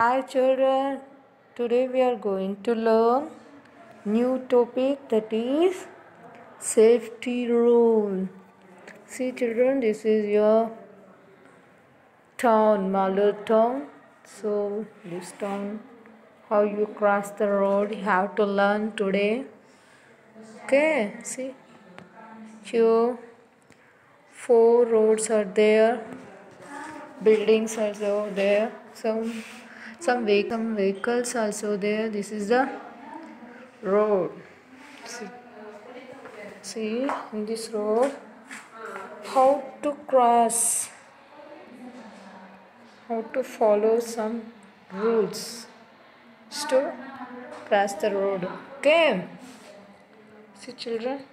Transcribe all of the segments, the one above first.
Hi children, today we are going to learn new topic, that is safety rule. See children, this is your town, Malur town. So this town, how you cross the road, you have to learn today. Okay, see here 4 roads are there, buildings also there, some vehicles also there. This is the road. See in this road how to cross, how to follow some rules to cross the road. Okay, see children,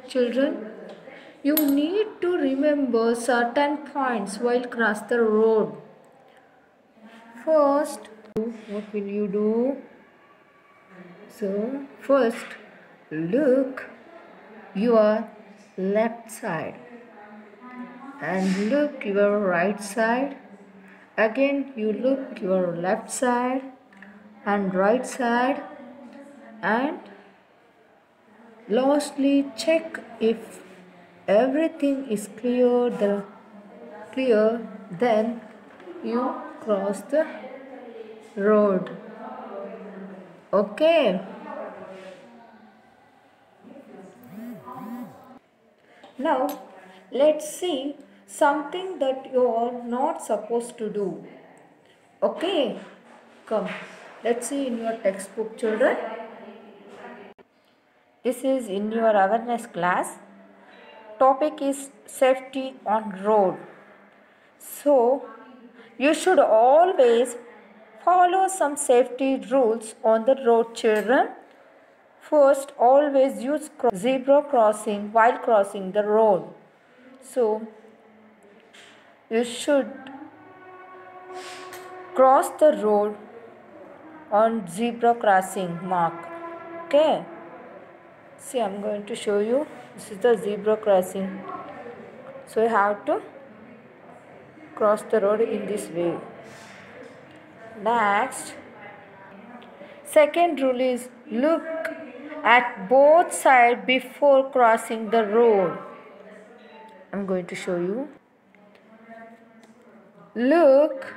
children, you need to remember certain points while cross the road. First, what will you do? So first, look your left side and look your right side. Again you look your left side and right side, and lastly check if everything is clear, then you cross the road. Okay, now let's see something that you are not supposed to do. Okay, come, let's see in your textbook children. This is in your awareness class. Topic is safety on road. So you should always follow some safety rules on the road children. First, always use zebra crossing while crossing the road. So you should cross the road on zebra crossing mark. Okay, see, I'm going to show you. This is the zebra crossing. So you have to cross the road in this way. Next, second rule is look at both sides before crossing the road. I'm going to show you. Look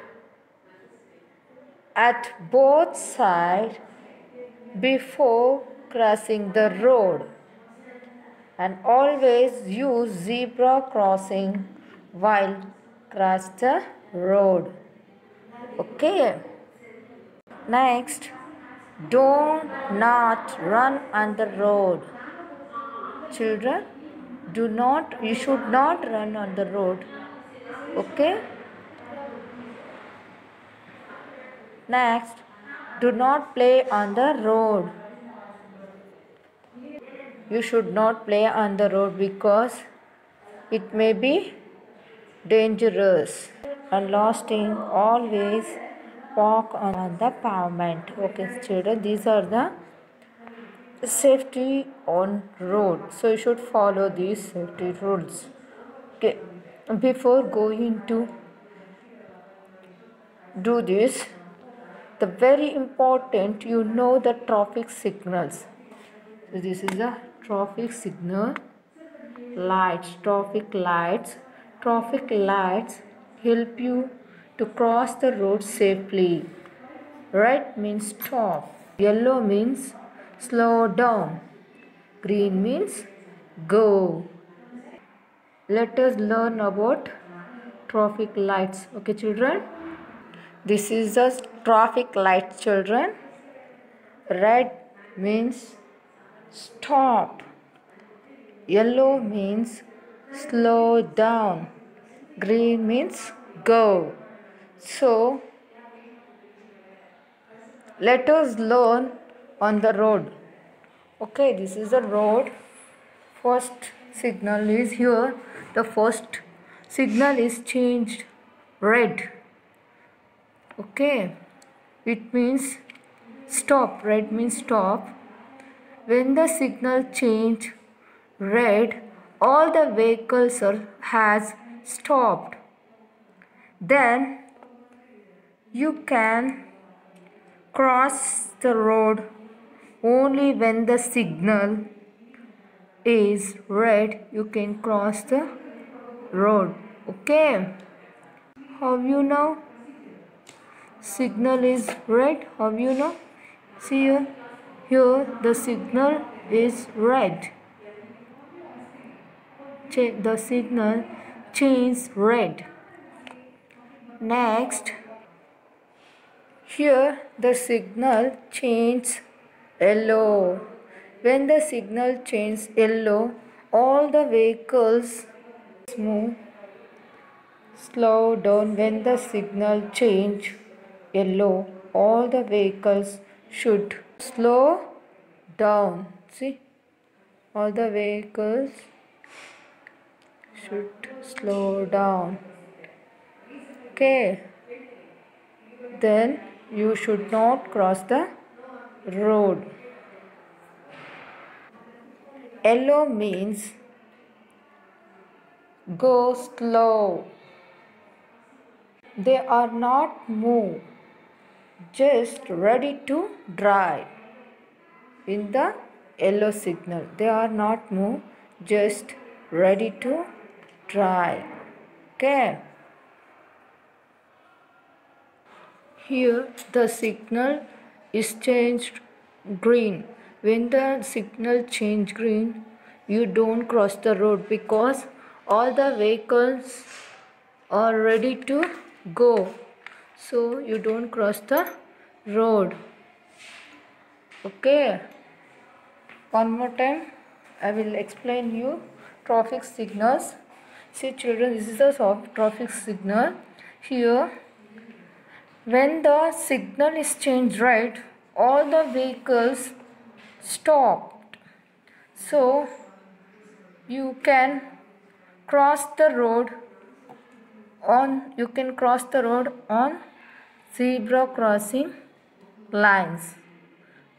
at both sides before crossing the road, and always use zebra crossing while cross the road. Okay. Next, do not run on the road. Children, you should not run on the road. Okay. Next, do not play on the road. You should not play on the road because it may be dangerous. And last thing, always walk on the pavement. Okay, children, these are the safety on road. So you should follow these safety rules. Okay, before going to do this, the very important, you know the traffic signals. So this is a traffic signal, lights, traffic lights. Traffic lights help you to cross the road safely. Red means stop, yellow means slow down, green means go. Let us learn about traffic lights. Okay children, this is the traffic light children. Red means stop, yellow means slow down, green means go. So let us learn on the road. Okay, this is the road. First signal is here. The first signal is changed red. Okay, it means stop. Red means stop. When the signal change red, all the vehicles has stopped. Then you can cross the road only when the signal is red. You can cross the road. Okay, how you know signal is red? How you know? See here the signal is red. The signal changes red. Next, here the signal changes yellow. When the signal changes yellow, all the vehicles move. Slow down. When the signal change yellow, all the vehicles should slow down. See, all the vehicles should slow down. Okay, then you should not cross the road. Yellow means go slow. They are not move, just ready to drive. In the yellow signal, they are not move, just ready to drive. Okay. Here the signal is changed green. When the signal change green, you don't cross the road because all the vehicles are ready to go. So you don't cross the road. Okay. One more time I will explain you traffic signals. See children, this is the traffic signal. Here when the signal is changed right, all the vehicles stopped. So you can cross the road on zebra crossing lines.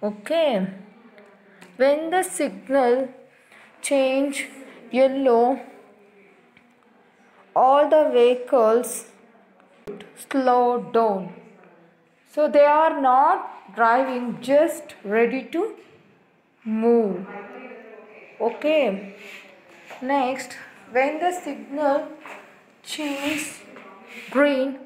Okay. When the signal change yellow, all the vehicles slow down. So they are not driving, just ready to move. Okay. Next, when the signal changes green,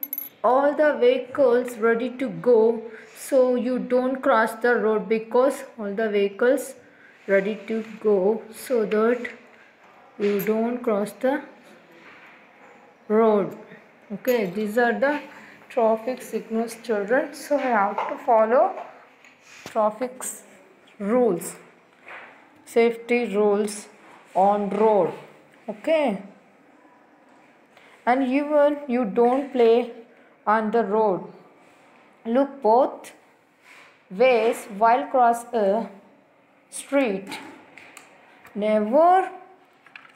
all the vehicles ready to go. So you don't cross the road because all the vehicles ready to go, so that you don't cross the road. Okay, these are the traffic signals children. So I have to follow traffic rules, safety rules on road. Okay, and even you don't play on the road. Look both ways while cross a street. Never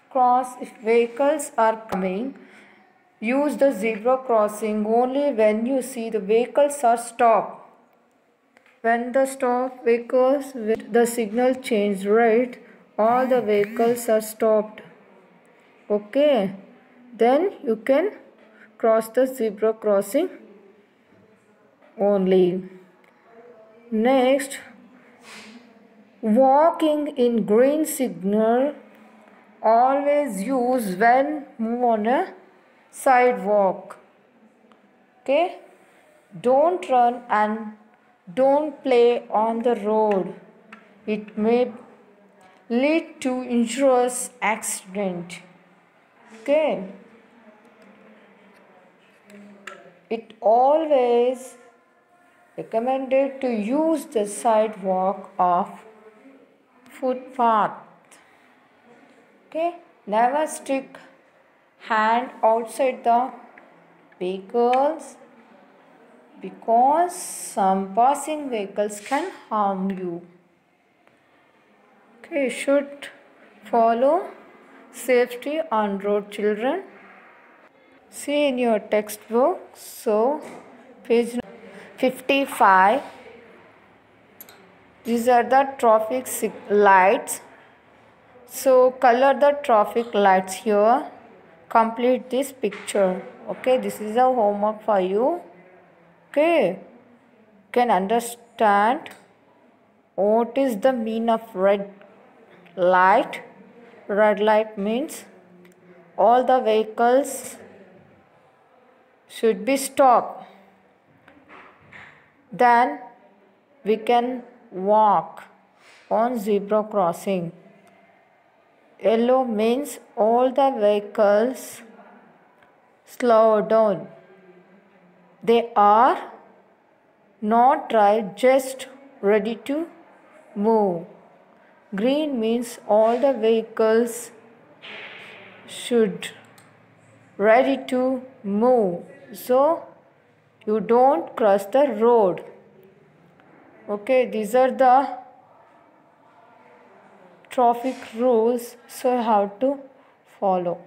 cross if vehicles are coming. Use the zebra crossing only when you see the vehicles are stopped. When the stop vehicles with the signal change right, all the vehicles are stopped. Okay, then you can cross the zebra crossing only. Next, walking in green signal always use when move on a sidewalk. Okay, don't run and don't play on the road. It may lead to injurious accident. Okay, it always recommended to use the sidewalk of footpath. Okay, never stick hand outside the vehicles because some passing vehicles can harm you. Okay, you should follow safety on road children. See in your textbook, so page 55. These are the traffic lights. So color the traffic lights here. Complete this picture. Okay, this is a homework for you. Okay, can understand what is the meaning of red light. Red light means all the vehicles should be stopped. Then we can walk on zebra crossing. Yellow means all the vehicles slow down. They are not drive, just ready to move. Green means all the vehicles should ready to move, so you don't cross the road. Okay, these are the traffic rules, so you have to follow.